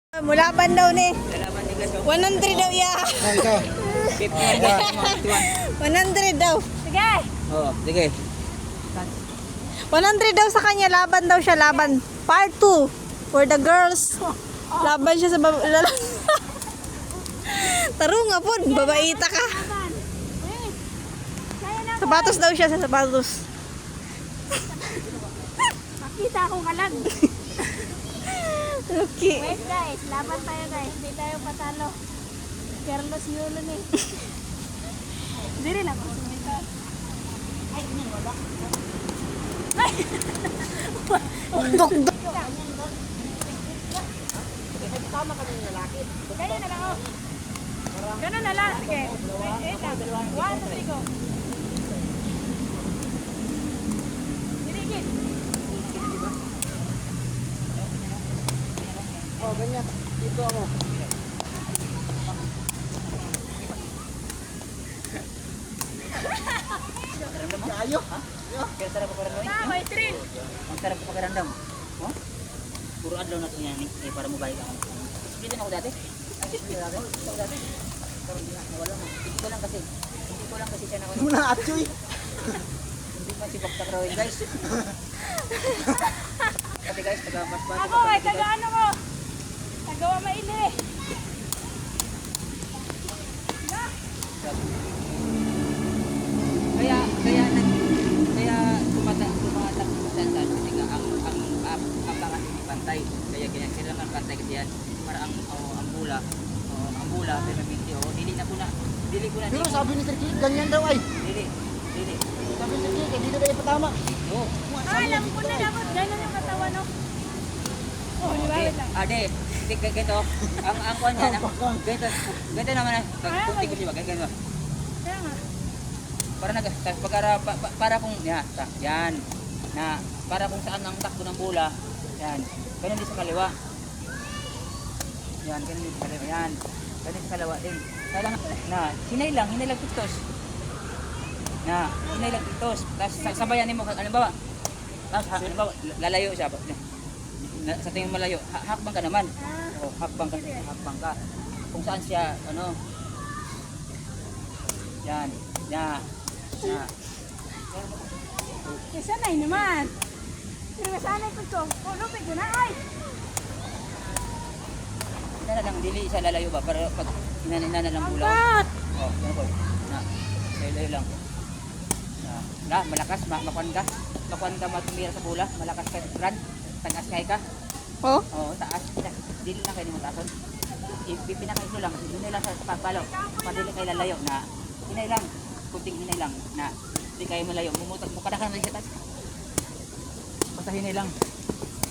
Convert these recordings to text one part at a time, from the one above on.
Mulaban daw ni. Lalaban ni Gaso. 100 daw ya. Oh, ikaw. 100 daw. Sige. Oo, sige. 100 daw sa kanya. Laban daw siya. Laban. Part 2. For the girls. Laban siya sa Tarunga po. Babaita ka. Sapatos daw siya sa sapatos. Makita akong kalag. Okay. Wait guys, laban tayo guys. Hindi tayo patalo. Carlos Yulo ni. Diri lang ako sumita. Ay, hindi wala. Ay! Dok. Tama kami ng lalaki. Kaya na lang oh. Ganun na lang. Sige. Wait lang. 1, 2, 3, go. Dirigit. Oh, ganyan. Dito ako. Kayo? Ha? Kaya sarap pa rin. Na, may thrill. Ang sarap pa pakiramdam. Oh? Puro adlaw na ito yan eh, para mobile ako. Dito na ako dati. Ay, dito na ako dati. Pero hindi na, nawala mo. Hindi ko lang kasi siya na ako. Muna atchoy. Hindi man si Bakta Krawin guys. Kasi guys, taga mas bata. Ako ay taga ano ko. Tagawa maili. Kaya tumatak sa kasi nga ang pangat hindi pantay. Kaya ganyan kailangan pantay kasi yan para ang bula permanente dili ko na Pero sabi ni Sir Kik, ganyan daw ay. dili. Sabi ni Sir Kik, hindi na tayo patama. Oo. Alam ko na dapat gano'n yung katawan no. Oh, di ba? Okay. Wait lang. Ade, ganito. Ang kuan niya na. Ganito naman na. Kunti ko siya ganito. Kaya nga. Para kung yan na para kung saan ang takbo ng bola yan ganun din sa kaliwa yan ganun din sa kaliwa yan ganun din sa kaliwa din kailangan na hinay lang tiktos tapos sabayan mo halimbawa lalayo siya sa tingin malayo hakbang ka naman hakbang ka kung saan siya yan Sanay naman. Pero sanay ko to. Lupit ko na ay. Ina lang dili sa lalayo ba para pag inana lang bulaw. Angkat. Oh, yan po. Lalayo lang. Malakas makuan ka matumira sa bola, malakas ka run. Tagas kay ka. Oh. Oh, taas. Dili lang kayo mo taason. Pinakaislo lang, hinay lang sa pagpalo. Padili kay lalayo na hinay lang. Kunting hinay lang na hindi kayo malayo. Mumutak mo kada ka na siya taas. Basta hinay lang.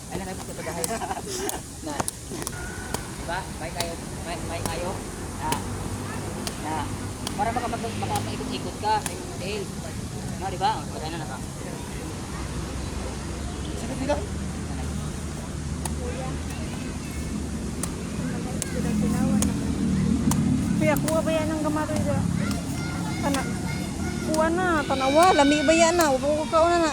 Ay na kayo sa pagdahay. Na. Diba? May kayo. Na. Para makapaikot-ikot ka. Tail. No, diba? Pagka na ka. Sige, dito. Kaya kuha ba yan ng gamaroy dira? Kuha na. Tanawa. Lami ba yan na? Upang kukaw na na.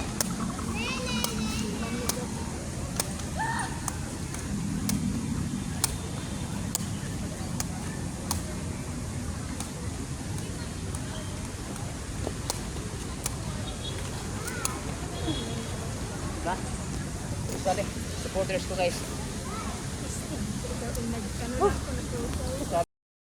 Diba? Supporters ko guys. Oh,